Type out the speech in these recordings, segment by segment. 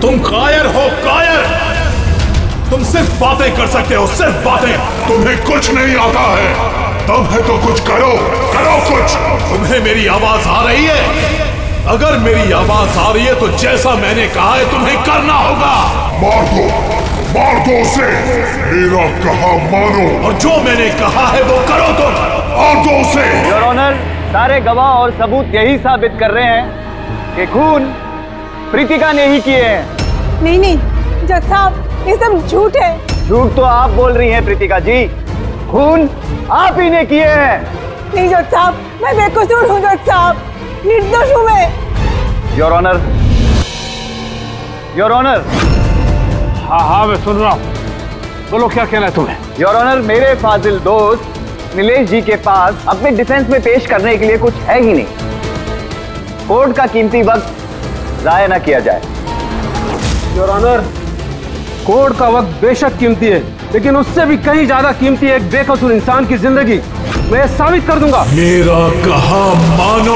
तुम कायर हो, कायर। तुम सिर्फ बातें कर सकते हो, सिर्फ बातें। तुम्हें कुछ नहीं आता है। तुम है तो कुछ करो, करो कुछ। तुम्हें मेरी आवाज आ रही है? अगर मेरी आवाज आ रही है तो जैसा मैंने कहा है तुम्हें करना होगा। मार दो उसे। मेरा कहा मानो और जो मैंने कहा है वो करो तुम। मार दो उसे। योर ऑनर, सारे गवाह और सबूत यही साबित कर रहे हैं कि खून प्रीतिका ने ही किए हैं। नहीं जज साहब, ये सब झूठ है। झूठ तो आप बोल रही हैं प्रीतिका जी, खून आप ही ने किए हैं। नहीं जज साहब, मैं बेकसूर हूँ जज साहब, निर्दोष हूँ मैं। Your honour, your honour. हाँ मैं सुन रहा हूँ, बोलो क्या कहना है तुम्हें। योर ऑनर, मेरे फाजिल दोस्त नीलेश जी के पास अपने डिफेंस में पेश करने के लिए कुछ है ही नहीं। कोर्ट का कीमती वक्त जाया ना किया जाए। योर ऑनर, कोर्ट का वक्त बेशक कीमती है, लेकिन उससे भी कहीं ज्यादा कीमती है एक बेकसूर इंसान की जिंदगी। मैं साबित कर दूंगा। मेरा कहा मानो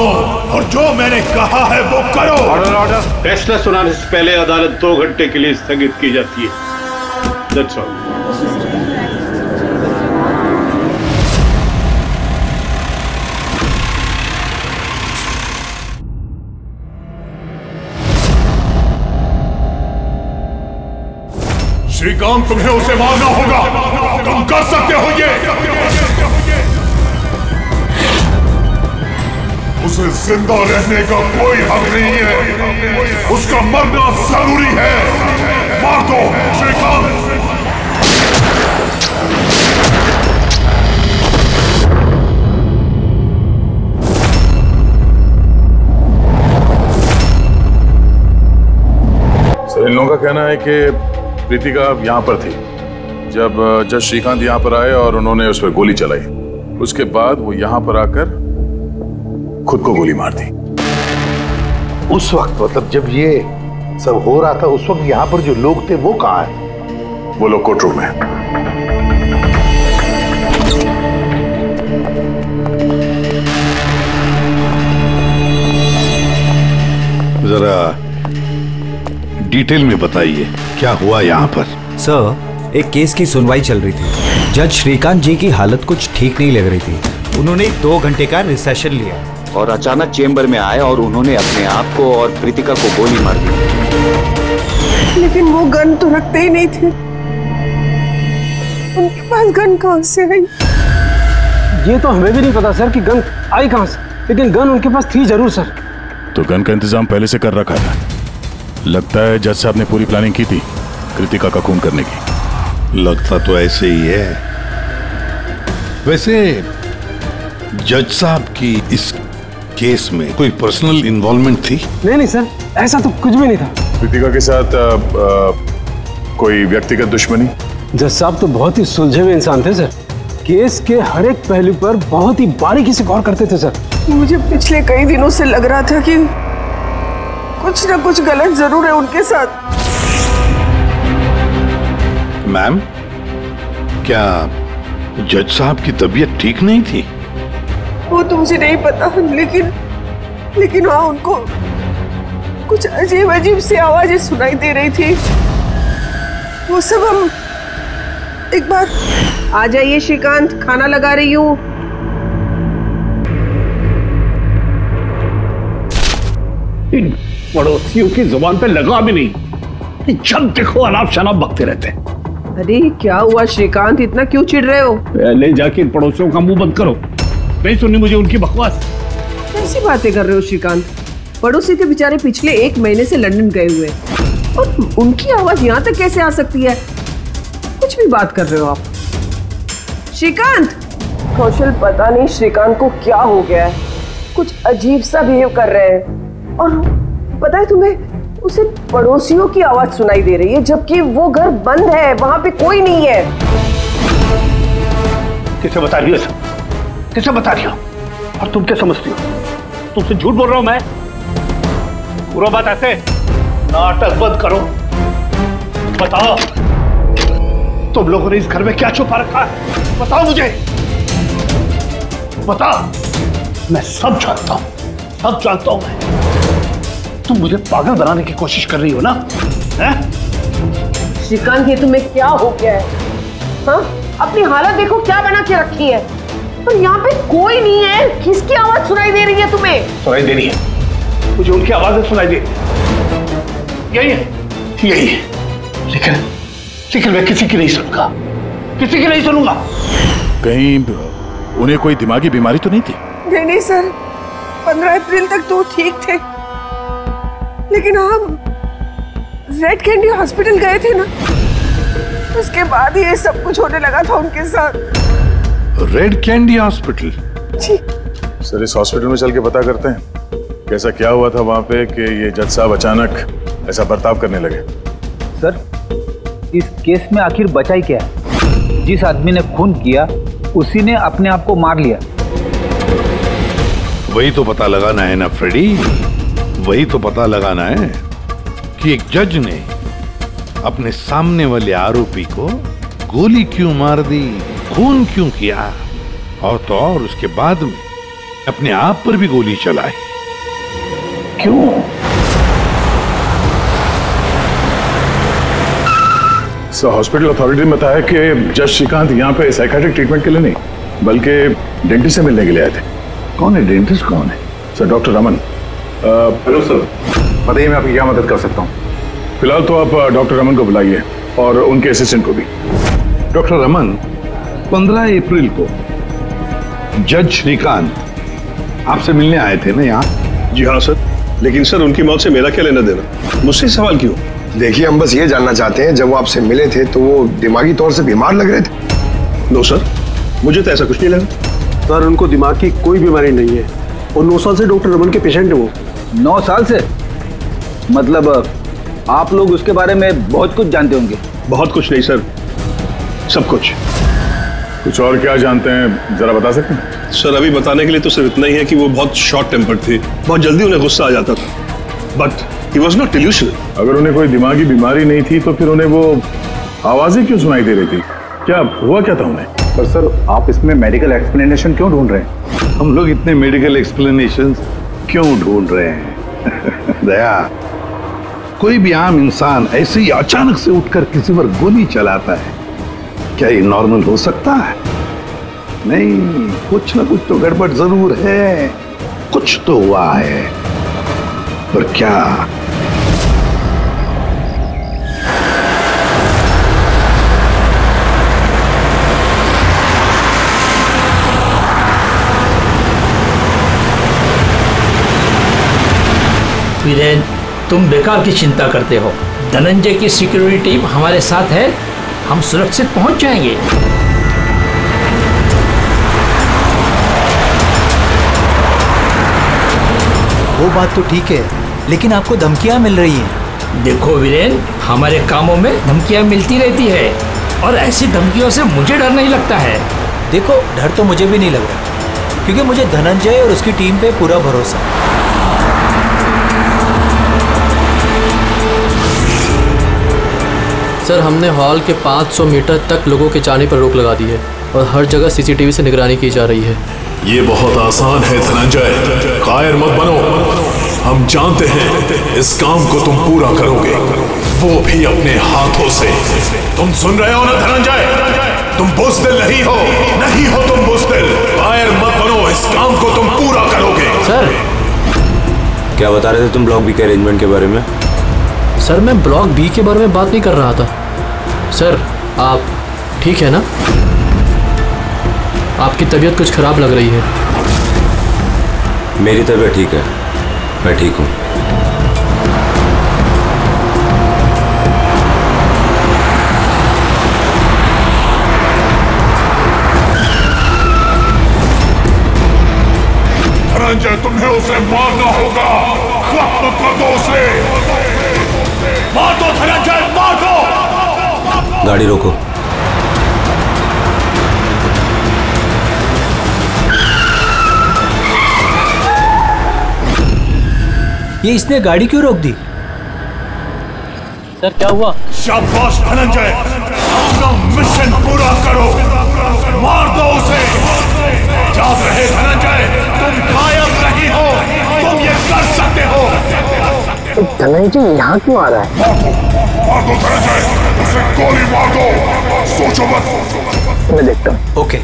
और जो मैंने कहा है वो करो। Order order. फैसला सुनाने से पहले अदालत 2 घंटे के लिए स्थगित की जाती है। That's all. श्रीकांत, तुम्हें उसे मारना होगा। तुम कर सकते हो ये। उसे जिंदा रहने का कोई हक नहीं है। उसका मरना जरूरी है। मार दो श्रीकांत। सर, इन लोगों का कहना है कि प्रीतिका यहाँ पर थी जब जज श्रीकांत यहाँ पर आए और उन्होंने उस पर गोली चलाई। उसके बाद वो यहाँ पर आकर खुद को गोली मार दी। उस वक्त मतलब जब ये सब हो रहा था, उस वक्त यहाँ पर जो लोग थे वो कहाँ हैं? वो लोग कोर्ट रूम में। जरा डिटेल में बताइए क्या हुआ यहाँ पर। सर, एक केस की सुनवाई चल रही थी। जज श्रीकांत जी की हालत कुछ ठीक नहीं लग रही थी। उन्होंने 2 घंटे का रिसेशन लिया और अचानक चेंबर में आए और उन्होंने अपने आप को और प्रीतिका को गोली मार दी। लेकिन वो गन तो रखते ही नहीं थे। उनके पास गन कहाँ से आई? ये तो हमें भी नहीं पता सर कि गन आई कहाँ से, लेकिन गन उनके पास थी जरूर सर। तो गन का इंतजाम पहले से कर रखा था। लगता है जज साहब ने पूरी प्लानिंग की थी कृतिका का खून करने की। लगता तो ऐसे ही है। वैसे जज साहब की इस केस में कोई पर्सनल इन्वॉल्वमेंट थी? नहीं सर, ऐसा तो कुछ भी नहीं था। कृतिका के साथ कोई व्यक्तिगत दुश्मनी? जज साहब तो बहुत ही सुलझे हुए इंसान थे सर। केस के हर एक पहलू पर बहुत ही बारीकी से गौर करते थे सर। मुझे पिछले कई दिनों से लग रहा था कि कुछ न कुछ गलत जरूर है उनके साथ। मैम, क्या जज साहब की तबीयत ठीक नहीं थी? वो तो मुझे नहीं पता, लेकिन वहाँ उनको कुछ अजीब अजीब सी आवाजें सुनाई दे रही थी। वो सब हम एक बार। आ जाइए श्रीकांत, खाना लगा रही हूँ। इन पड़ोसियों की जुबान पे लगा भी नहीं, जब देखो अनाप शनाप बकते रहते हैं। अरे क्या हुआ श्रीकांत, इतना क्यों चिढ़ रहे हो? पहले जाके इन पड़ोसियों का मुंह बंद करो, नहीं सुननी मुझे उनकी बकवास। कैसी बातें कर रहे हो श्रीकांत? पड़ोसी के बेचारे पिछले 1 महीने से लंदन गए हुए और उनकी आवाज यहाँ तक कैसे आ सकती है? कुछ भी बात कर रहे हो आप श्रीकांत। कौशल, पता नहीं श्रीकांत को क्या हो गया है, कुछ अजीब सा बिहेव कर रहे हैं। और पता है तुम्हें, उसे पड़ोसियों की आवाज सुनाई दे रही है जबकि वो घर बंद है, वहां पे कोई नहीं है। किसे बता रही हो सब? किसे बता रही हो? और तुम क्या समझती हो? तुमसे झूठ बोल रहा हूं मैं? पूरा बात ऐसे, नाटक बंद करो। बताओ तुम लोगों ने इस घर में क्या छुपा रखा है? बताओ मुझे, बताओ। मैं सब जानता हूं, सब जानता हूं मैं। तुम मुझे पागल बनाने की कोशिश कर रही हो ना? श्रीकांत, ये तुम्हें क्या हो गया है? हाँ, अपनी हालत देखो क्या बना के रखी है। पर यहाँ पे कोई नहीं है, किसकी आवाज सुनाई दे रही है तुम्हें? सुनाई दे रही है मुझे, उनकी आवाजें सुनाई दे। यही है, यही है। लेकिन मैं किसी की नहीं सुनूंगा, किसी की नहीं सुनूंगा। कहीं उन्हें कोई दिमागी बीमारी तो नहीं थी? नहीं सर, 15 अप्रैल तक तो ठीक थे, लेकिन हम रेड कैंडी हॉस्पिटल गए थे ना, उसके बाद ये सब कुछ होने लगा था उनके साथ। Red candy hospital? जी सर, इस हॉस्पिटल में चल के पता करते हैं कैसा क्या हुआ था वहां पे कि ये जज साहब अचानक ऐसा बर्ताव करने लगे। सर, इस केस में आखिर बचा ही क्या है? जिस आदमी ने खून किया उसी ने अपने आप को मार लिया। वही तो पता लगाना है ना फ्रेडी, वही तो पता लगाना है कि एक जज ने अपने सामने वाले आरोपी को गोली क्यों मार दी, खून क्यों किया, और तो और उसके बाद में अपने आप पर भी गोली चलाई। क्यों? सर, हॉस्पिटल अथॉरिटी ने बताया कि जज श्रीकांत यहाँ पे साइकियाट्रिक ट्रीटमेंट के लिए नहीं बल्कि डेंटिस्ट से मिलने के लिए आए थे। कौन है डेंटिस्ट? कौन है? Sir, doctor Raman. Hello sir, बताइए मैं आपकी क्या मदद कर सकता हूँ। फिलहाल तो आप डॉक्टर रमन को बुलाइए और उनके असिस्टेंट को भी। डॉक्टर रमन, 15 अप्रैल को जज श्रीकांत आपसे मिलने आए थे ना यहाँ? जी हाँ सर, लेकिन सर उनकी मौत से मेरा क्या लेना देना? मुझसे सवाल क्यों? देखिए, हम बस ये जानना चाहते हैं, जब वो आपसे मिले थे तो वो दिमागी तौर से बीमार लग रहे थे? नो सर, मुझे तो ऐसा कुछ नहीं लगा। सर, उनको दिमाग की कोई बीमारी नहीं है और 9 साल से डॉक्टर रमन के पेशेंट है वो। 9 साल से? मतलब आप लोग उसके बारे में बहुत कुछ जानते होंगे। बहुत कुछ नहीं सर, सब कुछ। कुछ और क्या जानते हैं, जरा बता सकते हैं? सर, अभी बताने के लिए तो सिर्फ इतना ही है कि वो बहुत शॉर्ट टेम्पर्ड थे, बहुत जल्दी उन्हें गुस्सा आ जाता था, but he was not delusional. अगर उन्हें कोई दिमागी बीमारी नहीं थी तो फिर उन्हें वो आवाजें क्यों सुनाई दे रही थी? क्या हुआ क्या था उन्हें? पर सर, आप इसमें मेडिकल एक्सप्लेनेशन क्यों ढूंढ रहे हैं? हम लोग इतने मेडिकल एक्सप्लेनेशन क्यों ढूंढ रहे हैं? दया, कोई भी आम इंसान ऐसे ही अचानक से उठकर किसी पर गोली चलाता है, क्या ये नॉर्मल हो सकता है? नहीं, कुछ ना कुछ तो गड़बड़ जरूर है, कुछ तो हुआ है, पर क्या? वीरेन, तुम बेकार की चिंता करते हो। धनंजय की सिक्योरिटी टीम हमारे साथ है, हम सुरक्षित पहुंच जाएंगे। वो बात तो ठीक है, लेकिन आपको धमकियां मिल रही हैं। देखो वीरेन, हमारे कामों में धमकियां मिलती रहती है और ऐसी धमकियों से मुझे डर नहीं लगता है। देखो, डर तो मुझे भी नहीं लग रहा, क्योंकि मुझे धनंजय और उसकी टीम पे पूरा भरोसा है। सर, हमने हॉल के 500 मीटर तक लोगों के जाने पर रोक लगा दी है और हर जगह सीसीटीवी से निगरानी की जा रही है। ये बहुत आसान है धनंजय, कायर मत बनो। हम जानते हैं इस काम को तुम पूरा करोगे, वो भी अपने हाथों से। तुम सुन रहे हो ना धनंजय, तुम बुज़दिल नहीं हो, नहीं हो तुम बुज़दिल। कायर मत बनो, इस काम को तुम पूरा करोगे। सर, क्या बता रहे थे तुम ब्लॉक बी के अरेंजमेंट के बारे में? सर, मैं ब्लॉक बी के बारे में बात नहीं कर रहा था। सर, आप ठीक है ना? आपकी तबीयत कुछ खराब लग रही है। मेरी तबीयत ठीक है, मैं ठीक हूँ। धनंजय, तुम्हें उसे मारना होगा, खत्म कर दो उसे। मार दो धनंजय, मार दो। गाड़ी रोको। ये इसने गाड़ी क्यों रोक दी? सर, क्या हुआ? शाबाश धनंजय, अपना मिशन पूरा करो, मार दो उसे। याद रहे धनंजय, तुम कायम नहीं हो, तुम ये कर सकते हो। धनंजय यहाँ क्यों आ रहा है? मार दो धनंजय, उसे गोली मार दो, सोचो मत। मैं देखता हूँ। ओके।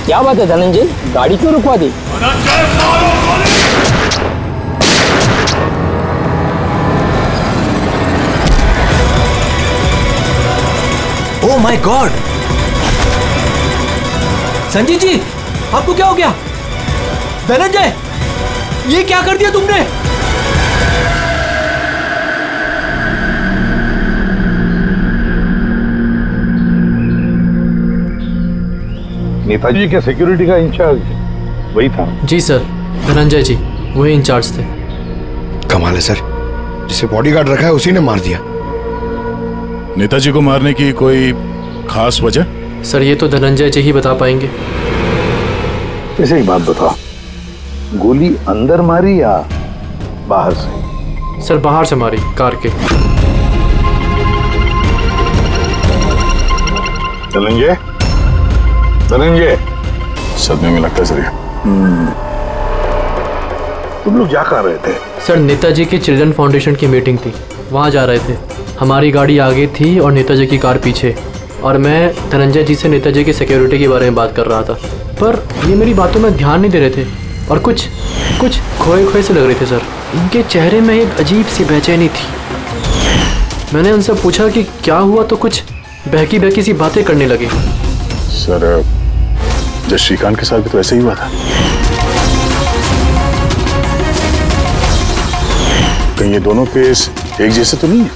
क्या बात है धनंजय, गाड़ी क्यों रुकवा दी? धनंजय मारो गोली। Oh my God! Sanjay ji, आपको क्या हो गया? धनंजय, ये क्या कर दिया तुमने? नेताजी के सिक्योरिटी का इंचार्ज वही था? जी सर, धनंजय जी वही इंचार्ज थे। कमाल है सर, जिसे बॉडीगार्ड रखा है उसी ने मार दिया। नेताजी को मारने की कोई खास वजह? सर ये तो धनंजय जी ही बता पाएंगे। ऐसे ही बात बताओ, गोली अंदर मारी या बाहर से? सर बाहर से मारी, कार के। धनंजय, धनंजय, सदमे में लगता सर। तुम लोग जा कहाँ रहे थे? सर नेताजी की चिल्ड्रन फाउंडेशन की मीटिंग थी, वहाँ जा रहे थे। हमारी गाड़ी आगे थी और नेताजी की कार पीछे, और मैं धनंजय जी से नेताजी की सिक्योरिटी के बारे में बात कर रहा था, पर ये मेरी बातों में ध्यान नहीं दे रहे थे और कुछ खोए खोए से लग रहे थे सर। इनके चेहरे में एक अजीब सी बेचैनी थी। मैंने उनसे पूछा कि क्या हुआ, तो कुछ बहकी बहकी सी बातें करने लगे। सर जब श्रीकांत के साथ भी तो ऐसे ही हुआ था। कहीं ये दोनों केस एक जैसे तो नहीं है?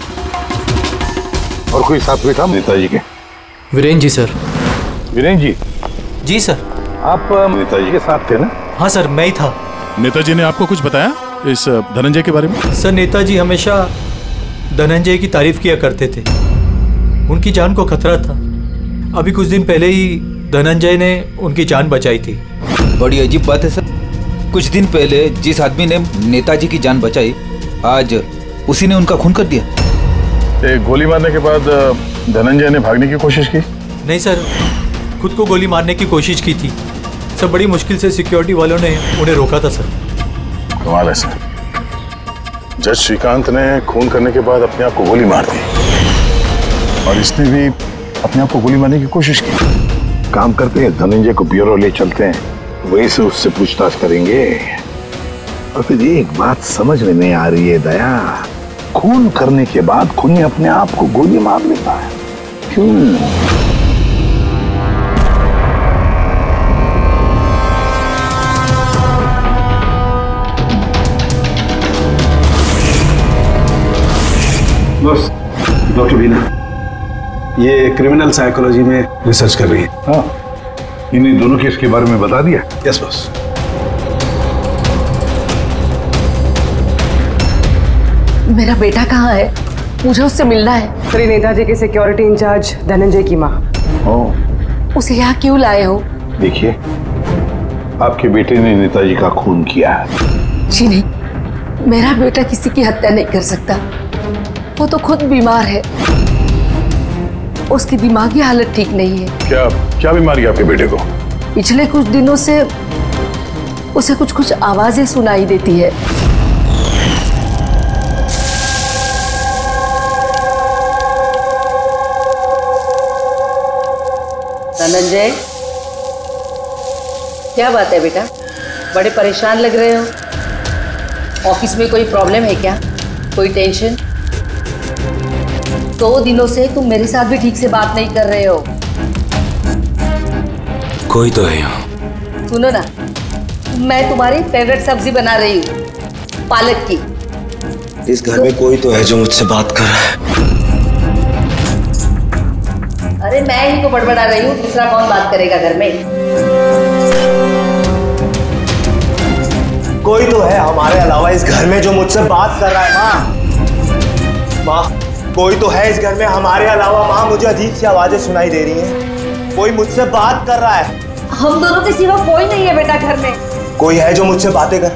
और कोई साथ में था नेताजी के? वीरेन जी सर। वीरेन जी? जी सर। आप नेताजी के साथ थे ना? हाँ सर, मैं ही था। नेताजी ने आपको कुछ बताया इस धनंजय के बारे में? सर नेताजी हमेशा धनंजय की तारीफ किया करते थे, उनकी जान को खतरा था। अभी कुछ दिन पहले ही धनंजय ने उनकी जान बचाई थी। बड़ी अजीब बात है सर, कुछ दिन पहले जिस आदमी ने नेताजी की जान बचाई, आज उसी ने उनका खून कर दिया। गोली मारने के बाद धनंजय ने भागने की कोशिश की? नहीं सर, खुद को गोली मारने की कोशिश की थी। सब बड़ी मुश्किल से सिक्योरिटी वालों ने उन्हें रोका था सर। कमाल है सर, जज श्रीकांत ने खून करने के बाद अपने आप को गोली मार दी, और इसने भी अपने आप को गोली मारने की कोशिश की। काम करते हैं, धनंजय को ब्यूरो ले चलते हैं, वहीं से उससे पूछताछ करेंगे। और फिर एक बात समझ में नहीं आ रही है दया, खून करने के बाद खूनी अपने आप को गोली मार लेता है, क्यों? बस डॉक्टर बीना ये क्रिमिनल साइकोलॉजी में रिसर्च कर रही है। हाँ, इन्हीं दोनों केस के बारे में बता दिया? Yes boss. मेरा बेटा कहाँ है? मुझे उससे मिलना है। श्री नेताजी के सिक्योरिटी इंचार्ज धनंजय की माँ। उसे यहाँ क्यों लाए हो? देखिए, आपके बेटे ने नेताजी का खून किया है। जी नहीं, मेरा बेटा किसी की हत्या नहीं कर सकता। वो तो खुद बीमार है, उसकी दिमागी हालत ठीक नहीं है। क्या बीमारी है आपके बेटे को? पिछले कुछ दिनों से उसे कुछ आवाजें सुनाई देती है। धनंजय, क्या बात है बेटा, बड़े परेशान लग रहे हो। ऑफिस में कोई प्रॉब्लम है क्या? कोई टेंशन? 2 दिनों से तुम मेरे साथ भी ठीक से बात नहीं कर रहे हो। कोई तो है यहाँ। सुनो ना, मैं तुम्हारी फेवरेट सब्जी बना रही हूँ, पालक की। इस घर में कोई तो है जो मुझसे बात कर रहा है। अरे मैं ही तो बड़बड़ा रही हूँ, दूसरा कौन बात करेगा घर में? कोई तो है हमारे अलावा इस घर में जो मुझसे बात कर रहा है। माँ, कोई तो है इस घर में हमारे अलावा। माँ, मुझे अजीब सी आवाजें सुनाई दे रही हैं, कोई मुझसे बात कर रहा है। हम दोनों के सिवा कोई नहीं है बेटा घर में। कोई है जो मुझसे बातें कर।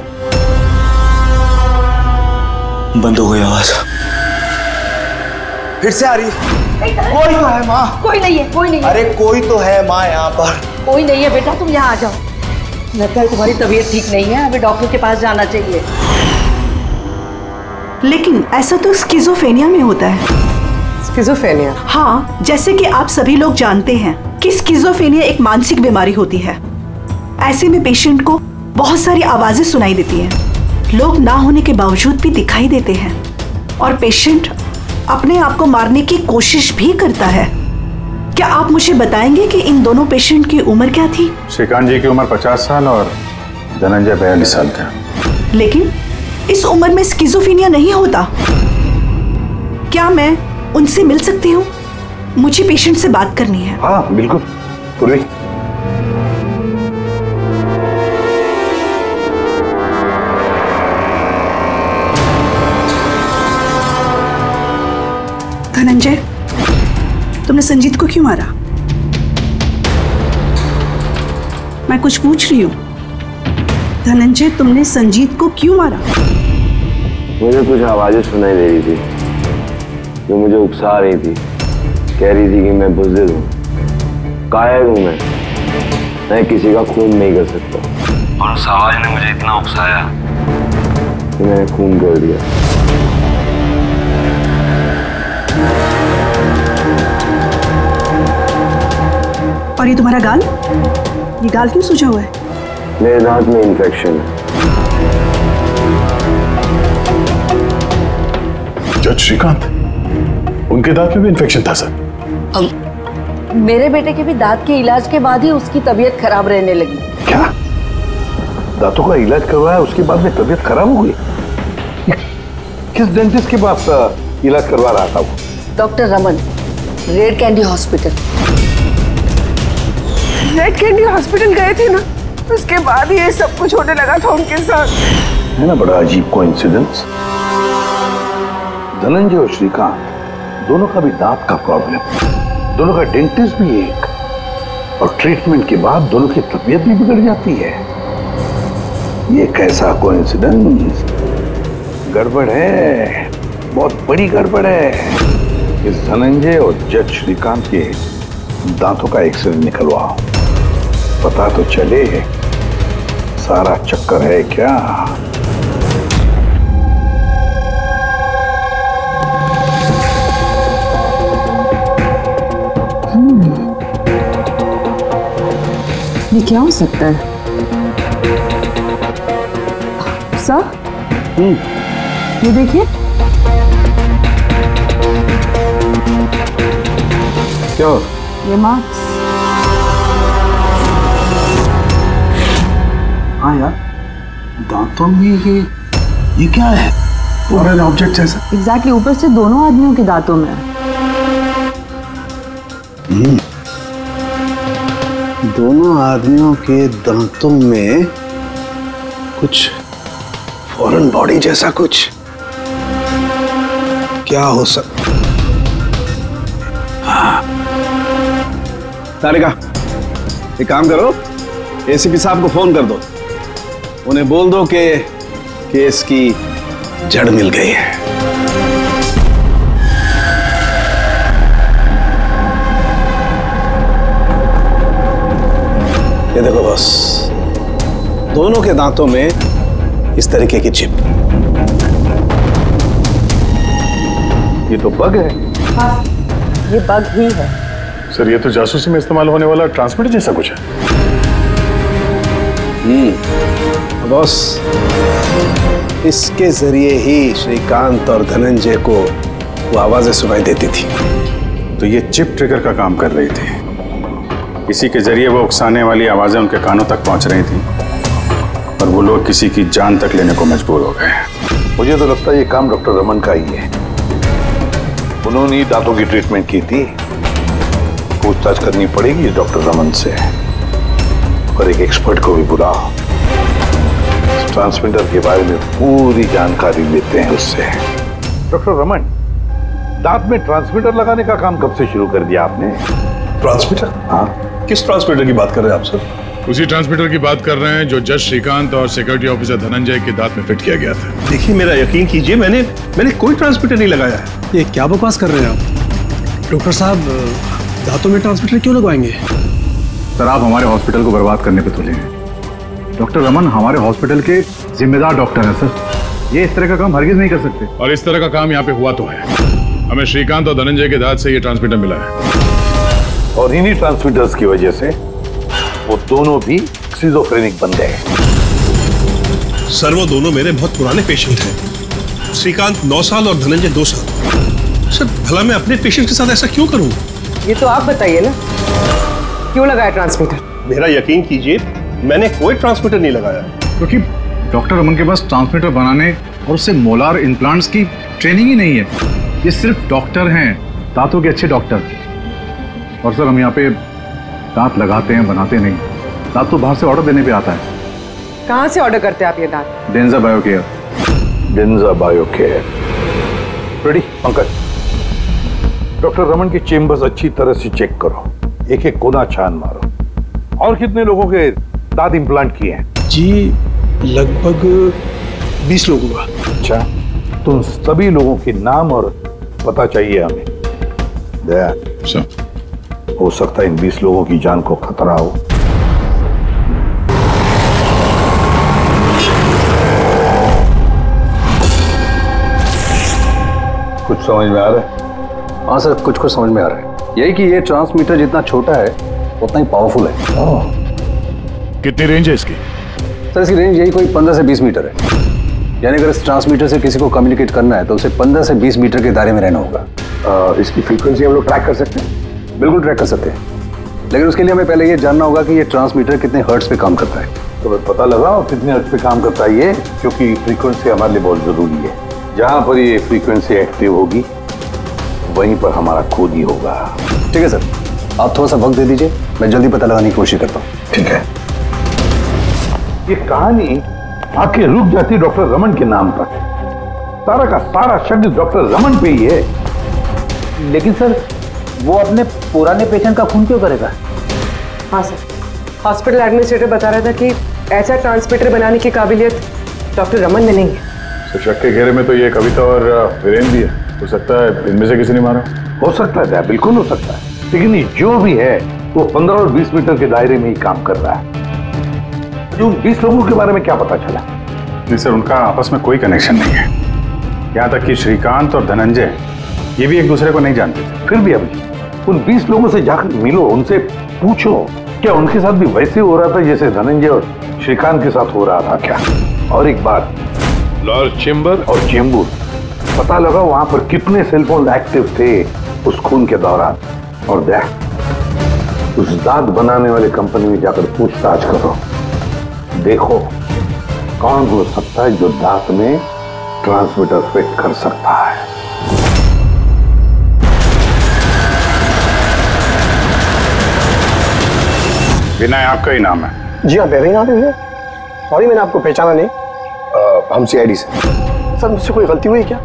बंद हो गई आवाज, फिर से आ रही है। कोई तो है माँ। कोई नहीं है, कोई नहीं है। अरे कोई तो है माँ यहाँ पर। कोई नहीं है बेटा, तुम यहाँ आ जाओ। लगता है तुम्हारी तबीयत ठीक नहीं है, अभी डॉक्टर के पास जाना चाहिए। लेकिन ऐसा तो स्किज़ोफ्रेनिया में होता है। स्किज़ोफ्रेनिया? हाँ, जैसे कि आप सभी लोग जानते हैं कि स्किज़ोफ्रेनिया एक मानसिक बीमारी होती है। ऐसे में पेशेंट को बहुत सारी आवाजें सुनाई देती हैं, लोग ना होने के बावजूद भी दिखाई देते हैं और पेशेंट अपने आप को मारने की कोशिश भी करता है। क्या आप मुझे बताएंगे कि इन दोनों पेशेंट की उम्र क्या थी? श्रीकांत जी की उम्र 50 साल और धनंजय 42 साल का। लेकिन इस उम्र में स्किज़ोफ्रेनिया नहीं होता। क्या मैं उनसे मिल सकती हूँ? मुझे पेशेंट से बात करनी है। हाँ बिल्कुल पूर्वी। धनंजय, तुमने संजीत को क्यों मारा? मैं कुछ पूछ रही हूँ। धनंजय, तुमने संजीत को क्यों मारा? मुझे कुछ आवाजें सुनाई दे रही थी जो मुझे उकसा रही थी। कह रही थी कि मैं बुज़दिल हूँ, कायर हूँ, मैं किसी का खून नहीं कर सकता। और उस आवाज ने मुझे इतना उकसाया कि मैंने खून कर दिया। और ये तुम्हारा गाल? ये गाल क्यों सूजा हुआ है? मेरे दांत में इन्फेक्शन है। जज श्रीकांत, उनके दांत में भी इन्फेक्शन था सर। मेरे बेटे के भी दांत के इलाज के बाद ही उसकी तबीयत खराब रहने लगी। क्या? दांतों का इलाज करवाया, उसके बाद में तबीयत खराब हो गई? किस डेंटिस्ट के पास इलाज करवा रहा था वो? Doctor Raman, red candy hospital. Red candy hospital गए थे ना, उसके बाद ये सब कुछ होने लगा था उनके साथ। है ना बड़ा अजीब कोइंसिडेंस। धनंजय और श्रीकांत दोनों का भी दांत का प्रॉब्लम, दोनों का डेंटिस्ट भी एक, और ट्रीटमेंट के बाद दोनों की तबीयत भी बिगड़ जाती है। ये कैसा कोइंसिडेंस? गड़बड़ है, बहुत बड़ी गड़बड़ है। इस धनंजय और जज श्रीकांत के दांतों का एक्सरे निकलवाओ, पता तो चले सारा चक्कर है क्या। ये क्या हो सकता है? सर, ये देखिए। क्या? ये मार्क्स। हाँ यार, दांतों में ये क्या है? फॉरेन ऑब्जेक्ट जैसा। एग्जैक्टली, ऊपर से दोनों आदमियों के दांतों में। दोनों आदमियों के दांतों में कुछ फॉरेन बॉडी जैसा कुछ। क्या हो सकता? तारिका, एक काम करो, एसीपी साहब को फोन कर दो, उन्हें बोल दो कि केस की जड़ मिल गई है। ये देखो बॉस, दोनों के दांतों में इस तरीके की चिप। ये तो बग है। हाँ, ये बग ही है। सर, ये तो जासूसी में इस्तेमाल होने वाला ट्रांसमीटर जैसा कुछ है। बॉस, इसके जरिए ही श्रीकांत और धनंजय को वो आवाजें सुनाई देती थी। तो ये चिप ट्रिगर का काम कर रही थी, इसी के जरिए वो उकसाने वाली आवाजें उनके कानों तक पहुंच रही थी और वो लोग किसी की जान तक लेने को मजबूर हो गए। मुझे तो लगता है ये काम डॉक्टर रमन का ही है। उन्होंने ही दांतों की ट्रीटमेंट की थी। पूछताछ करनी पड़ेगी डॉक्टर रमन से, और एक एक्सपर्ट को भी बुलाओ। ट्रांसमीटर के बारे में पूरी जानकारी लेते हैं उससे। डॉक्टर रमन, दांत में ट्रांसमीटर लगाने का काम कब से शुरू कर दिया आपने? ट्रांसमीटर? हाँ। किस ट्रांसमीटर की बात कर रहे हैं आप सर? उसी ट्रांसमीटर की बात कर रहे हैं जो जज श्रीकांत और सिक्योरिटी ऑफिसर धनंजय के दांत में फिट किया गया था। देखिए, मेरा यकीन कीजिए, मैंने कोई ट्रांसमीटर नहीं लगाया है। ये क्या बकवास कर रहे हैं आप? डॉक्टर साहब, दांतों में ट्रांसमीटर क्यों लगवाएंगे? सर, आप हमारे हॉस्पिटल को बर्बाद करने पे तुले हैं। डॉक्टर रमन हमारे हॉस्पिटल के जिम्मेदार डॉक्टर हैं सर। ये इस तरह का काम हरगिज नहीं कर सकते। और इस तरह का काम यहाँ पे हुआ तो है। हमें श्रीकांत और धनंजय के दांत से ये ट्रांसमीटर मिला है। और इन्हीं ट्रांसमीटर्स की वजह से वो दोनों भी स्किज़ोफ्रेनिक बन गए। सर वो दोनों मेरे बहुत पुराने पेशेंट हैं। श्रीकांत 9 साल और धनंजय 2 साल। सर भला मैं अपने पेशेंट के साथ ऐसा क्यों करूं? ये तो आप बताइए ना, क्यों लगाया ट्रांसमीटर? मेरा यकीन कीजिए, मैंने कोई ट्रांसमीटर नहीं लगाया। क्योंकि डॉक्टर रमन के पास ट्रांसमीटर बनाने और उससे मोलार इम्प्लांट्स की ट्रेनिंग ही नहीं है। ये सिर्फ डॉक्टर हैं, दांतों के अच्छे डॉक्टर। और सर हम यहाँ पे दांत लगाते हैं, बनाते नहीं। दांत तो बाहर से ऑर्डर देने पे आता है। कहाँ से ऑर्डर करते हैं आप ये दांत? डेंजा बायोकेयर। डेंजा बायोकेयर। रेडी पंकज, डॉक्टर रमन की चेम्बर्स अच्छी तरह से चेक करो, एक एक कोना छान मारो। और कितने लोगों के दांत इम्प्लांट किए हैं? जी लगभग 20 लोगों का। अच्छा, तुम सभी लोगों के नाम और पता चाहिए हमें। दया हो सकता है इन 20 लोगों की जान को खतरा हो। कुछ समझ में आ रहा है? हाँ सर, कुछ कुछ समझ में आ रहा है। यही कि ये ट्रांसमीटर जितना छोटा है उतना ही पावरफुल है। कितनी रेंज है इसकी? सर इसकी रेंज यही कोई 15 से 20 मीटर है। यानी अगर इस ट्रांसमीटर से किसी को कम्युनिकेट करना है तो उसे 15 से 20 मीटर के दायरे में रहना होगा। इसकी फ्रीक्वेंसी हम लोग ट्रैक कर सकते हैं? बिल्कुल ट्रैक कर सकते हैं, लेकिन उसके लिए हमें पहले ये जानना होगा कि ये ट्रांसमीटर कितने हर्ट्ज पे काम करता है। तो पता लगाओ कितने हर्ट्ज पे काम करता है ये, क्योंकि फ्रीक्वेंसी हमारे लिए बहुत जरूरी है। जहां पर ये फ्रीक्वेंसी एक्टिव होगी वहीं पर हमारा खोज ही होगा। ठीक है सर, आप थोड़ा सा वक्त दे दीजिए, मैं जल्दी पता लगाने की कोशिश करता हूँ। ठीक है। ये कहानी आके रुक जाती डॉक्टर रमन के नाम पर। सारा का सारा शब्द डॉक्टर रमन पे ही है। लेकिन सर वो अपने पुराने पेशेंट का खून क्यों करेगा? हाँ सर, हॉस्पिटल एडमिनिस्ट्रेटर बता रहा था कि ऐसा ट्रांसमीटर बनाने की काबिलियत डॉक्टर रमन में नहीं है। तो शक के घेरे में तो ये कविता और वीरेन भी है। हो सकता है इनमें से किसी ने मारा। हो सकता है, बिल्कुल हो सकता है, लेकिन ये जो भी है वो 15 और 20 मीटर के दायरे में ही काम कर रहा है। जो 20 लोगों के बारे में क्या पता चला? नहीं सर, उनका आपस में कोई कनेक्शन नहीं है। यहाँ तक कि श्रीकांत और धनंजय ये भी एक दूसरे को नहीं जानते थे। फिर भी अभी उन 20 लोगों से जाकर मिलो, उनसे पूछो क्या उनके साथ भी वैसे हो रहा था जैसे धनंजय और श्रीकांत के साथ हो रहा था क्या? और एक बात, लॉर्ड चेंबर और चेंबूर, पता लगा वहां पर कितने सेलफोन एक्टिव थे उस खून के दौरान। और देख, उस दांत बनाने वाली कंपनी में जाकर पूछताछ करो, देखो कौन हो सकता है जो दांत में ट्रांसमीटर फिट कर सकता है। विनय आपका ही नाम है? जी हाँ, मेरा ही नाम है। सॉरी मैंने आपको पहचाना नहीं। हम CID से। सर मुझसे कोई गलती हुई क्या?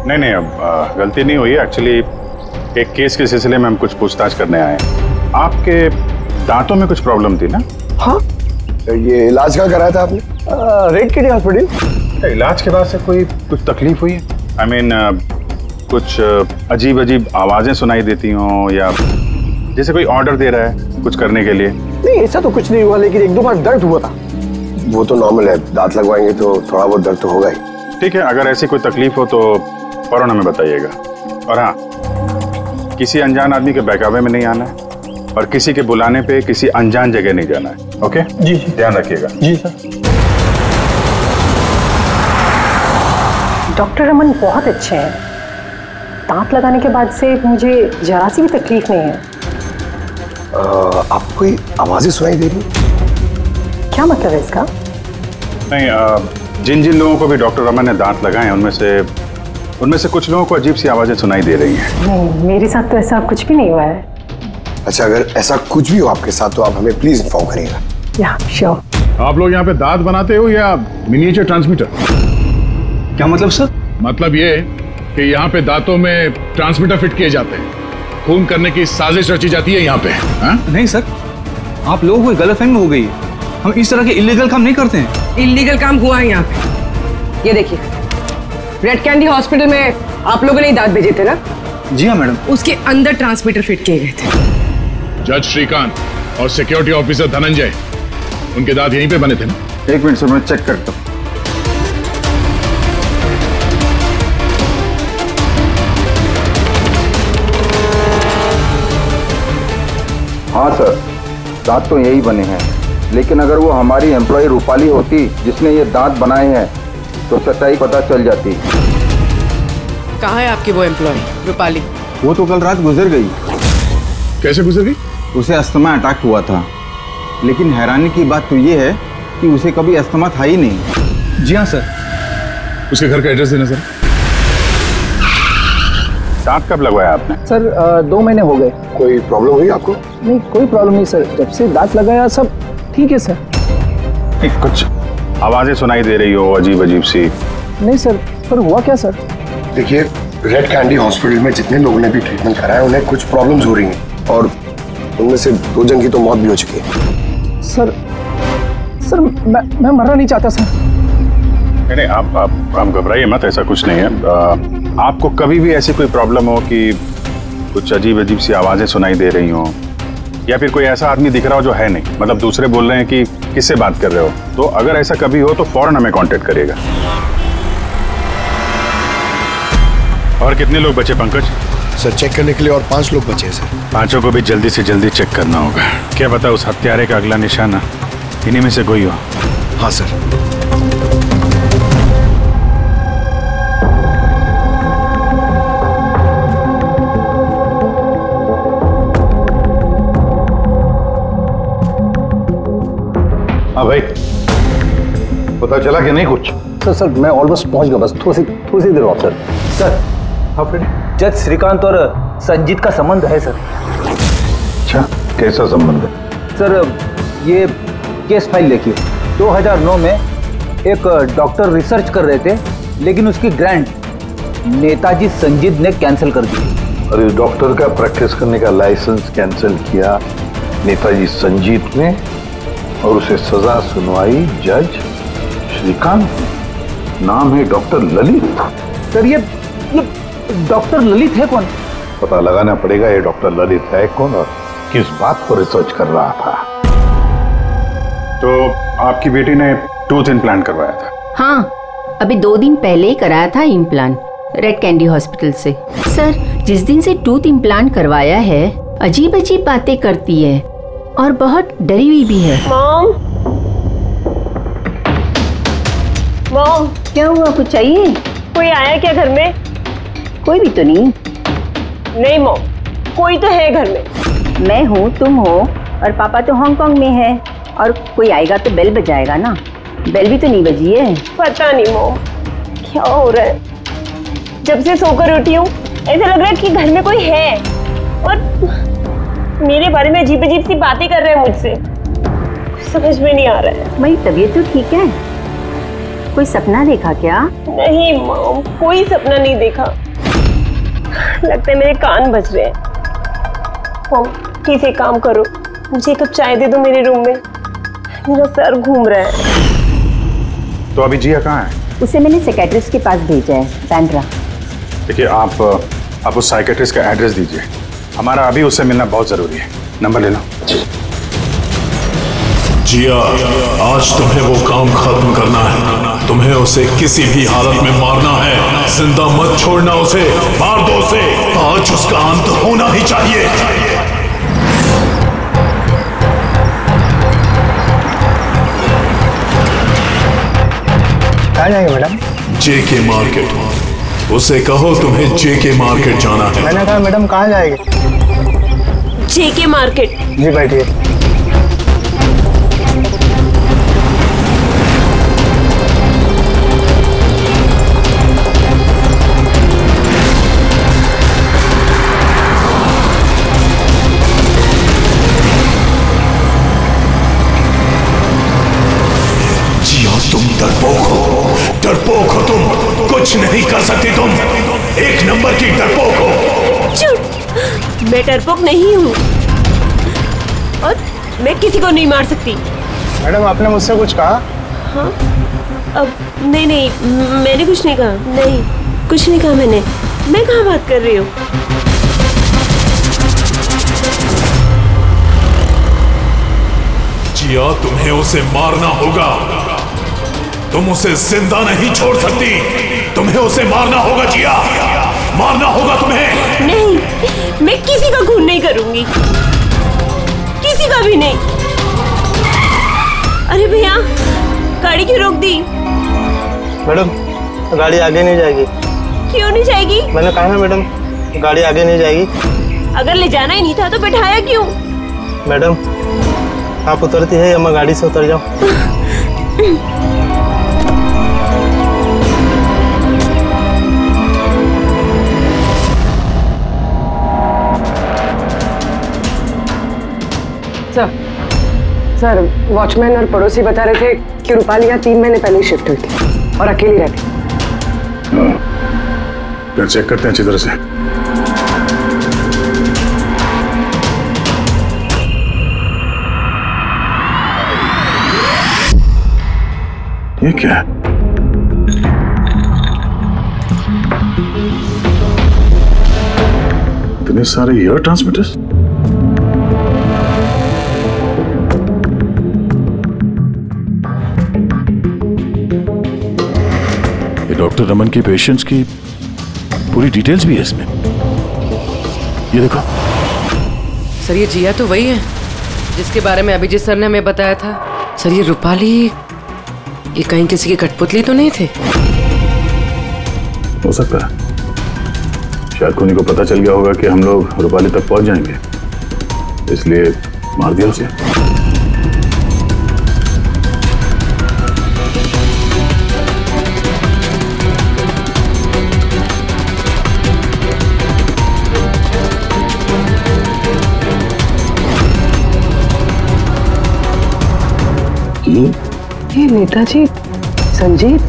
नहीं, अब गलती नहीं हुई। एक्चुअली एक केस के सिलसिले में हम कुछ पूछताछ करने आए हैं। आपके दांतों में कुछ प्रॉब्लम थी ना? हाँ। ये इलाज कहाँ कराया था आपने? रेड किडी हॉस्पिटल। इलाज के बाद से कोई कुछ तकलीफ हुई है? I mean, कुछ अजीब अजीब आवाजें सुनाई देती हों, या जैसे कोई ऑर्डर दे रहा है कुछ करने के लिए? नहीं, ऐसा तो कुछ नहीं हुआ, लेकिन 1-2 बार दर्द हुआ था। वो तो नॉर्मल है, दांत लगवाएंगे तो थोड़ा बहुत दर्द तो होगा ही। ठीक है, अगर ऐसी कोई तकलीफ हो तो फौरन हमें बताइएगा। और हाँ, किसी अनजान आदमी के बहकावे में नहीं आना है, और किसी के बुलाने पे किसी अनजान जगह नहीं जाना है। ओके जी, ध्यान रखिएगा। जी सर। डॉक्टर रमन बहुत अच्छे हैं। दांत लगाने के बाद से मुझे जरा सी भी तकलीफ नहीं है। आपको कोई आवाजें सुनाई दे रही? क्या मतलब है इसका? नहीं, जिन जिन लोगों को भी डॉक्टर रमन ने दांत लगाए हैं उनमें से कुछ लोगों को अजीब सी आवाजें सुनाई दे रही हैं। नहीं, मेरे साथ तो ऐसा कुछ भी नहीं हुआ है। अच्छा, अगर ऐसा कुछ भी हो आपके साथ तो आप हमें प्लीज इन्फॉर्म करिएगा। या श्योर। आप लोग यहाँ पे दांत बनाते हो या मिनिएचर ट्रांसमीटर? क्या मतलब सर? मतलब ये कि यहाँ पे दांतों में ट्रांसमीटर फिट किए जाते हैं, खून करने की साजिश रची जाती है यहाँ पे। नहीं सर, आप लोगों को गलतफहमी हो गई है। हम इस तरह के इलीगल काम नहीं करते हैं। इलीगल काम हुआ है यहाँ पे। ये देखिए, रेड कैंडी हॉस्पिटल में आप लोगों ने दांत भेजे थे ना? जी हाँ मैडम। उसके अंदर ट्रांसमीटर फिट किए गए थे। जज श्रीकांत और सिक्योरिटी ऑफिसर धनंजय, उनके दांत यहीं पे बने थे ना? एक मिनट सर, मैं चेक करता हूँ। हाँ सर, दांत तो यही बने हैं, लेकिन अगर वो हमारी एम्प्लॉय रूपाली होती जिसने ये दांत बनाए हैं तो सच्चाई पता चल जाती। कहाँ है आपकी वो एम्प्लॉय रूपाली? वो तो कल रात गुजर गई। कैसे गुजर गई? उसे अस्थमा अटैक हुआ था, लेकिन हैरानी की बात तो ये है कि उसे कभी अस्थमा था ही नहीं। जी हाँ सर। उसके घर का एड्रेस देना सर। दांत कब लगवाया आपने? सर 2 महीने हो गए। कोई प्रॉब्लम हुई आपको? नहीं, कोई प्रॉब्लम नहीं सर, जब से दांत लगाया सब ठीक है सर। कुछ आवाजें सुनाई दे रही हो अजीब अजीब सी? नहीं सर, पर हुआ क्या सर? देखिए, रेड कैंडी हॉस्पिटल में जितने लोगों ने भी ट्रीटमेंट कराया उन्हें कुछ प्रॉब्लम्स हो रही हैं और उनमें से 2 जन की तो मौत भी हो चुकी है। सर मैं मरना नहीं चाहता सर। नहीं, आप घबराइए मत, ऐसा कुछ नहीं है। आपको कभी भी ऐसी कोई प्रॉब्लम हो कि कुछ अजीब अजीब सी आवाजें सुनाई दे रही हो, या फिर कोई ऐसा आदमी दिख रहा हो जो है नहीं, मतलब दूसरे बोल रहे हैं कि किससे बात कर रहे हो, तो अगर ऐसा कभी हो तो फौरन हमें कांटेक्ट करिएगा। और कितने लोग बचे पंकज? सर चेक करने के लिए और 5 लोग बचे हैं सर। 5 को भी जल्दी से जल्दी चेक करना होगा। क्या पता उस हत्यारे का अगला निशाना इन्हीं में से कोई हो। हाँ सर। हाँ भाई, पता चला कि नहीं कुछ? सर मैं ऑलमोस्ट पहुंच गया, बस थोड़ी सी देर और सर। सर, जज श्रीकांत और संजीत का संबंध है सर। अच्छा, कैसा संबंध है? सर ये केस फाइल देखिए। 2009 में एक डॉक्टर रिसर्च कर रहे थे, लेकिन उसकी ग्रांट नेताजी संजीत ने कैंसिल कर दी। और इस डॉक्टर का प्रैक्टिस करने का लाइसेंस कैंसिल किया नेताजी संजीत ने, और उसे सजा सुनवाई जज श्रीकांत। नाम है डॉक्टर ललित। सर ये डॉक्टर ललित है कौन? पता लगाना पड़ेगा ये डॉक्टर ललित है कौन और किस बात पर रिसर्च कर रहा था। तो आपकी बेटी ने टूथ इम्प्लांट करवाया था? हाँ, अभी 2 दिन पहले ही कराया था इम्प्लांट रेड कैंडी हॉस्पिटल से। सर, जिस दिन से टूथ इम्प्लांट करवाया है अजीब अजीब बातें करती है और बहुत डरी हुई भी है। मॉम, क्या हुआ, कुछ चाहिए? कोई आया क्या घर में? कोई भी तो नहीं। नहीं मॉम, कोई तो है घर में। मैं हूँ, तुम हो, और पापा तो हांगकांग में है, और कोई आएगा तो बेल बजाएगा ना। बेल भी तो नहीं बजी है। पता नहीं मॉम क्या हो रहा है, जब से सोकर उठी हूँ ऐसा लग रहा है कि घर में कोई है और मेरे बारे में अजीब अजीब सी बातें कर रहे हैं मुझसे। समझ में नहीं आ रहा है। मेरी तबीयत तो ठीक है। कोई सपना देखा क्या? नहीं मॉम, कोई सपना नहीं देखा। लगता है मेरे कान बज रहे हैं। मॉम प्लीज एक काम करो, मुझे 1 कप चाय दे दो मेरे रूम में, मेरा सर घूम रहा है। तो अभी जिया कहाँ है? उसे मैंने साइकियाट्रिस्ट के पास भेजा है, बैंड्रा। देखिए, आप उस साइकियाट्रिस्ट का एड्रेस दीजिए, हमारा अभी उससे मिलना बहुत जरूरी है। नंबर ले लो। जिया, आज तुम्हें वो काम खत्म करना है। तुम्हें उसे किसी भी हालत में मारना है। जिंदा मत छोड़ना उसे, मार दो उसे। आज उसका अंत होना ही चाहिए। कहाँ जाएंगे मैडम? जेके मार्केट। उसे कहो तुम्हें जेके मार्केट जाना है। मैंने कहा मैडम कहाँ जाएंगे? जेके मार्केट। जी बैठिए। तुम डरपोक हो तुम, कुछ नहीं कर सकती तुम, 1 नंबर की डरपोक हो। चुप, मैं डरपोक नहीं हूँ और मैं किसी को नहीं मार सकती। मैडम आपने मुझसे कुछ कहा? हाँ, अब नहीं, मैंने कुछ नहीं कहा। नहीं, कुछ नहीं कहा मैंने। मैं कहाँ बात कर रही हूँ? जिया, तुम्हें उसे मारना होगा। तुम उसे जिंदा नहीं छोड़ सकती। तुम्हें उसे मारना होगा जिया, मारना होगा तुम्हें। नहीं, मैं किसी का खून नहीं करूंगी, किसी का भी नहीं। अरे भैया, गाड़ी क्यों रोक दी? मैडम, गाड़ी आगे नहीं जाएगी। क्यों नहीं जाएगी? मैंने कहा ना मैडम, गाड़ी आगे नहीं जाएगी। अगर ले जाना ही नहीं था तो बैठाया क्यों? मैडम, आप उतरती है या मैं गाड़ी से उतर जाऊं? सर, वॉचमैन और पड़ोसी बता रहे थे कि रूपाली यहाँ 3 महीने पहले शिफ्ट हुई थी और अकेली रहती। फिर चेक करते हैं अच्छी तरह से। ये क्या है? इतने सारे एयर ट्रांसमिटर्स। डॉक्टर रमन की पेशेंट्स की पूरी डिटेल्स भी है इसमें। ये देखो। सर, ये जिया तो वही है जिसके बारे में अभिजीत सर ने हमें बताया था। सर, ये रूपाली, ये कहीं किसी की कठपुतली तो नहीं थे? हो सकता है, शायद कोनी को पता चल गया होगा कि हम लोग रूपाली तक पहुंच जाएंगे, इसलिए मार दिया उसे। ये नेताजी, संजीत,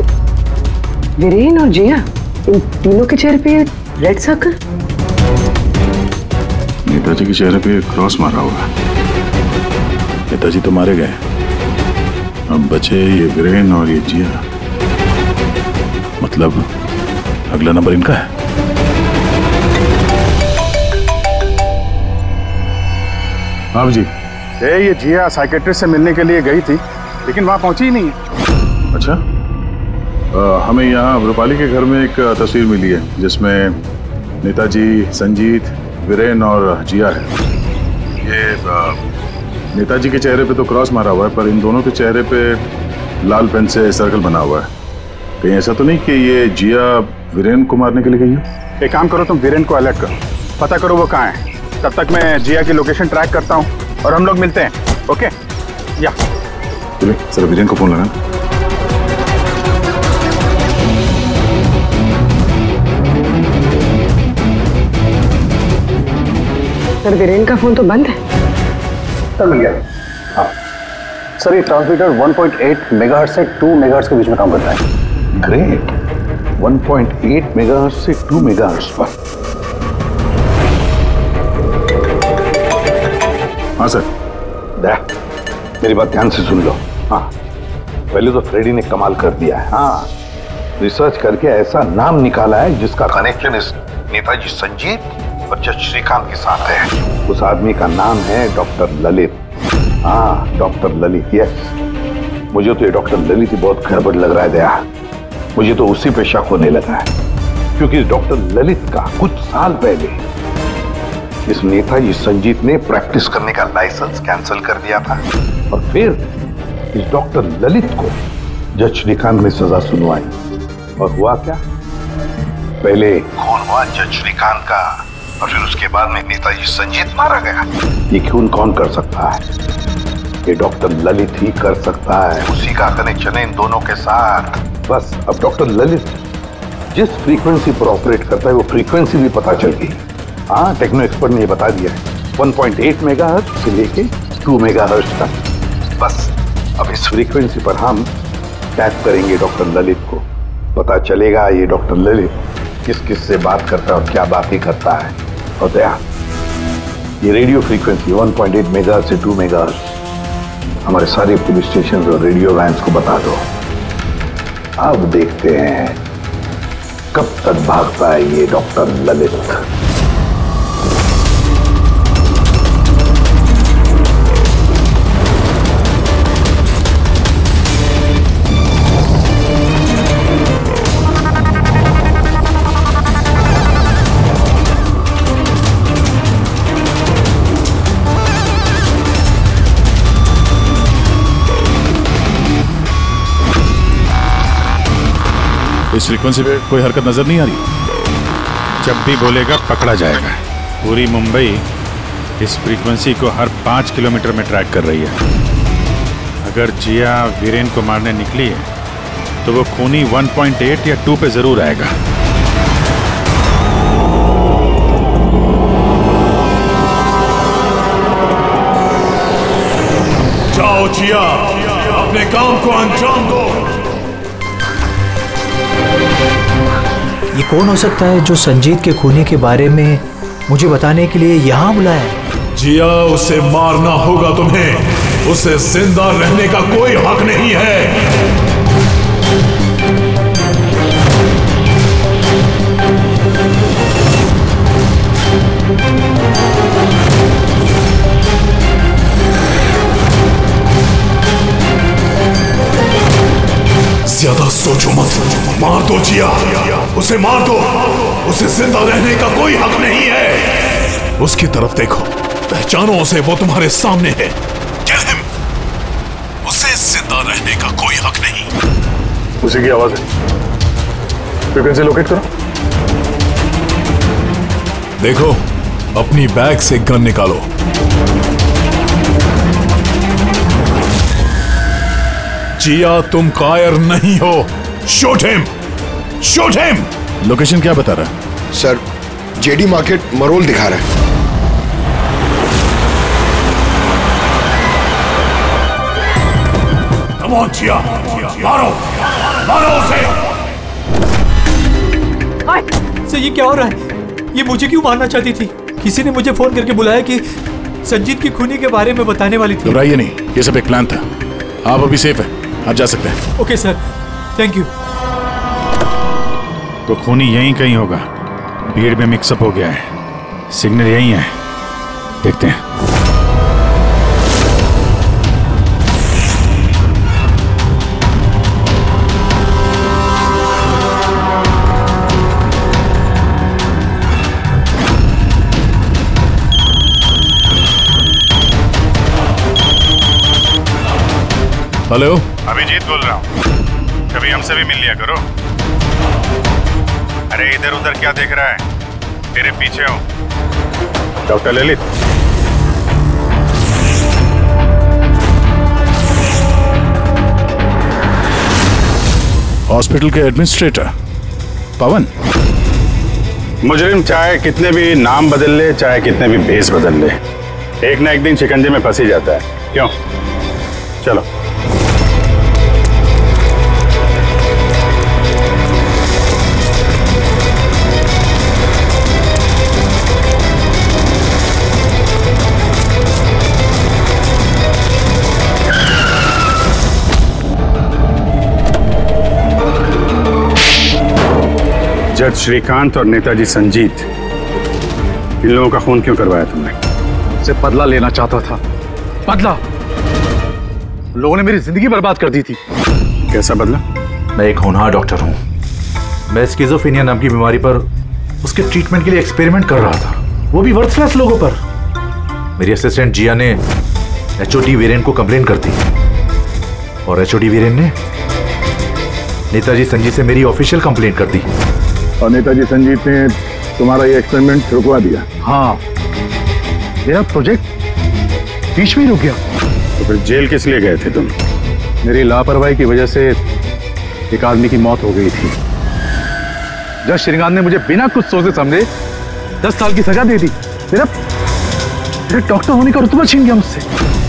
वीरेन और जिया, इन तीनों के चेहरे पे रेड सर्कल। नेताजी के चेहरे पे क्रॉस मारा हुआ है। नेताजी तो मारे गए, अब बचे ये वीरेन और ये जिया। मतलब अगला नंबर इनका है। हाँ जी, ये जिया साइकेट्रिस्ट से मिलने के लिए गई थी, लेकिन वहां पहुंची ही नहीं है। अच्छा, हमें यहाँ रूपाली के घर में एक तस्वीर मिली है जिसमें नेताजी, संजीत, वीरेन और जिया है। ये नेताजी के चेहरे पे तो क्रॉस मारा हुआ है, पर इन दोनों के चेहरे पे लाल पेन से सर्कल बना हुआ है। कहीं ऐसा तो नहीं कि ये जिया वीरेन को मारने के लिए गई हो? एक काम करो, तुम वीरेन को अलर्ट करो, पता करो वो कहाँ है। तब तक मैं जिया की लोकेशन ट्रैक करता हूँ और हम लोग मिलते हैं। ओके? या सर, वीरेन को फोन लगा। सर, वीरेन का फोन तो बंद है। सर, मिल गया। हाँ सर, ये ट्रांसमीटर 1.8 मेगाहर्ट्ज से 2 मेगाहर्ट्ज के बीच में काम करता है। ग्रेट। 1.8 मेगाहर्ट्ज से 2 मेगाहर्ट्ज पर। हाँ सर। मेरी बात ध्यान से सुन लो। हाँ, पहले तो फ्रेडी ने कमाल कर दिया है। हाँ, रिसर्च करके ऐसा नाम निकाला है जिसका कनेक्शन इस नेताजी संजीत और जज श्रीकांत के साथ है। उस आदमी का नाम है डॉक्टर ललित। हाँ, डॉक्टर ललित। यस, मुझे तो ये डॉक्टर ललित ही बहुत गड़बड़ लग रहा है दया। मुझे तो उसी पे शक होने लगा है, क्योंकि डॉक्टर ललित का कुछ साल पहले इस नेताजी संजीत ने प्रैक्टिस करने का लाइसेंस कैंसिल कर दिया था, और फिर इस डॉक्टर ललित को जज श्रीकांत ने सजा सुनवाई। और हुआ क्या? पहले खून हुआ जज श्रीकांत का, और फिर उसके बाद में नेताजी संजीत मारा गया। ये खून कौन कर सकता है? ये डॉक्टर ललित ही कर सकता है। उसी का कनेक्शन है इन दोनों के साथ। बस अब डॉक्टर ललित जिस फ्रीक्वेंसी पर ऑपरेट करता है वो फ्रीक्वेंसी भी पता चल गई। हाँ, टेक्नो एक्सपर्ट ने ये बता दिया है, 1.8 मेगाहर्ट्ज से लेके 2 मेगाहर्ट्ज तक। बस अब इस फ्रीक्वेंसी पर हम टैप करेंगे डॉक्टर ललित को, पता चलेगा ये डॉक्टर ललित किस किस से बात करता है और क्या बातें करता है। और दया, ये रेडियो फ्रीक्वेंसी 1.8 मेगाहर्ट्ज से 2 मेगाहर्ट्ज हमारे सारे पुलिस स्टेशन और रेडियो वैन्स को बता दो। अब देखते हैं कब तक भागता है ये डॉक्टर ललित। इस फ्रीक्वेंसी पे कोई हरकत नजर नहीं आ रही। जब भी बोलेगा पकड़ा जाएगा। पूरी मुंबई इस फ्रीक्वेंसी को हर 5 किलोमीटर में ट्रैक कर रही है। अगर जिया वीरेन को मारने निकली है तो वो खूनी 1.8 या 2 पे जरूर आएगा। जाओ जिया, अपने काम को अंजाम दो। ये कौन हो सकता है जो संजीत के खूनी के बारे में मुझे बताने के लिए यहाँ बुलाया है? जिया, उसे मारना होगा तुम्हें। उसे जिंदा रहने का कोई हक नहीं है। ज्यादा सोचो मत, मार दो जिया, उसे मार दो। उसे जिंदा रहने का कोई हक नहीं है। उसकी तरफ देखो, पहचानो उसे, वो तुम्हारे सामने है। Kill him। उसे जिंदा रहने का कोई हक नहीं। उसी की आवाज है, फ्रीक्वेंसी लोकेट करो। देखो, अपनी बैग से गन निकालो। जिया, तुम कायर नहीं हो। Shoot him, shoot him. Location क्या बता रहा है? सर, जेडी मार्केट मरोल दिखा रहा है। कम ऑन जिया, मारो, मारो उसे। सर, ये क्या हो रहा है? ये मुझे क्यों मारना चाहती थी? किसी ने मुझे फोन करके बुलाया कि संजीत की खूनी के बारे में बताने वाली थी। घबराइए नहीं, ये सब एक प्लान था। आप अभी सेफ है, आप जा सकते हैं। Okay sir, thank you. तो खूनी यहीं कहीं होगा। भीड़ में मिक्सअप हो गया है। सिग्नल यहीं है, देखते हैं। हेलो, अभिजीत बोल रहा हूँ। कभी हमसे भी मिल लिया करो। अरे इधर उधर क्या देख रहा है? तेरे पीछे हूँ। डॉक्टर ललित, हॉस्पिटल के एडमिनिस्ट्रेटर पवन। मुजरिम चाहे कितने भी नाम बदल ले, चाहे कितने भी भेस बदल ले, एक ना एक दिन शिकंजे में फंस ही जाता है। क्यों? चलो। जज श्रीकांत और नेताजी संजीत, इन लोगों का खून क्यों करवाया तुमने? से बदला लेना चाहता था। बदला? लोगों ने मेरी जिंदगी बर्बाद कर दी थी। कैसा बदला? मैं एक होनहार डॉक्टर हूँ। मैं स्किज़ोफ्रेनिया नाम की बीमारी पर उसके ट्रीटमेंट के लिए एक्सपेरिमेंट कर रहा था, वो भी वर्थलेस लोगों पर। मेरी असिस्टेंट जिया ने एचओडी वीरेन को कंप्लेन कर दी और एचओडी वीरेन ने नेताजी संजीत से मेरी ऑफिशियल कंप्लेंट कर दी। और नेताजी संजीत ने तुम्हारा ये एक्सपेरिमेंट रुकवा दिया? हाँ, मेरा प्रोजेक्ट बीच में रुक गया। तो फिर जेल किस लिए गए थे तुम? मेरी लापरवाही की वजह से एक आदमी की मौत हो गई थी। जज श्रीकांत ने मुझे बिना कुछ सोचे समझे 10 साल की सजा दे दी। मेरा डॉक्टर होने का रुतबा छीन गया मुझसे।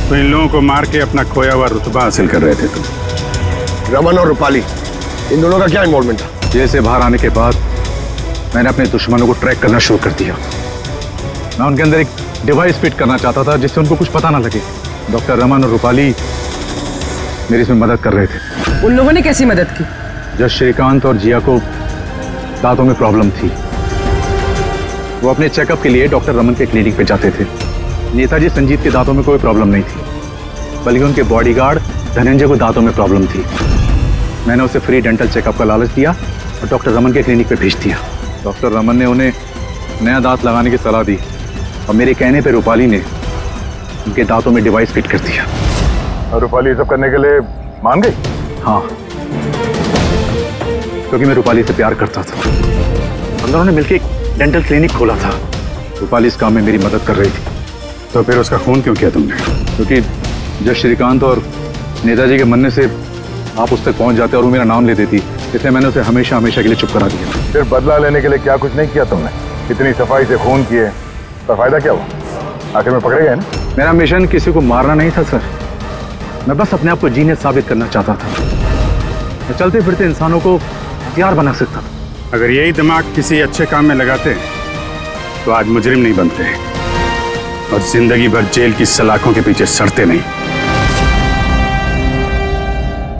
तो इन लोगों को मार के अपना खोया हुआ रुतबा हासिल कर रहे थे तुम। रमन और रूपाली, इन दोनों का क्या इन्वॉल्वमेंट था? जेल से बाहर आने के बाद मैंने अपने दुश्मनों को ट्रैक करना शुरू कर दिया। मैं उनके अंदर एक डिवाइस फिट करना चाहता था जिससे उनको कुछ पता ना लगे। डॉक्टर रमन और रूपाली मेरी इसमें मदद कर रहे थे। उन लोगों ने कैसी मदद की? जज श्रीकांत और जिया को दांतों में प्रॉब्लम थी। वो अपने चेकअप के लिए डॉक्टर रमन के क्लिनिक पे जाते थे। नेताजी संजीत के दांतों में कोई प्रॉब्लम नहीं थी, बल्कि उनके बॉडीगार्ड धनंजय को दांतों में प्रॉब्लम थी। मैंने उसे फ्री डेंटल चेकअप का लालच दिया और डॉक्टर रमन के क्लिनिक पे भेज दिया। डॉक्टर रमन ने उन्हें नया दांत लगाने की सलाह दी और मेरे कहने पे रूपाली ने उनके दांतों में डिवाइस फिट कर दिया। और रूपाली सब करने के लिए मान गई? हाँ। क्योंकि मैं रूपाली से प्यार करता था। हम दोनों ने मिलकर एक डेंटल क्लिनिक खोला था। रूपाली इस काम में मेरी मदद कर रही थी। तो फिर उसका खून क्यों किया तुमने? क्योंकि जब श्रीकांत और नेताजी के मरने से आप उस तक पहुंच जाते और वो मेरा नाम ले देती, इसलिए मैंने उसे हमेशा हमेशा के लिए चुप करा दिया। फिर बदला लेने के लिए क्या कुछ नहीं किया तुमने? इतनी सफाई से खून किए पर फायदा क्या हुआ? आखिर में पकड़े गए ना? मेरा मिशन किसी को मारना नहीं था सर, मैं बस अपने आप को जीनियस साबित करना चाहता था। मैं चलते फिरते इंसानों को हथियार बना सकता था। अगर यही दिमाग किसी अच्छे काम में लगाते तो आज मुजरिम नहीं बनते और जिंदगी भर जेल की सलाखों के पीछे सड़ते नहीं।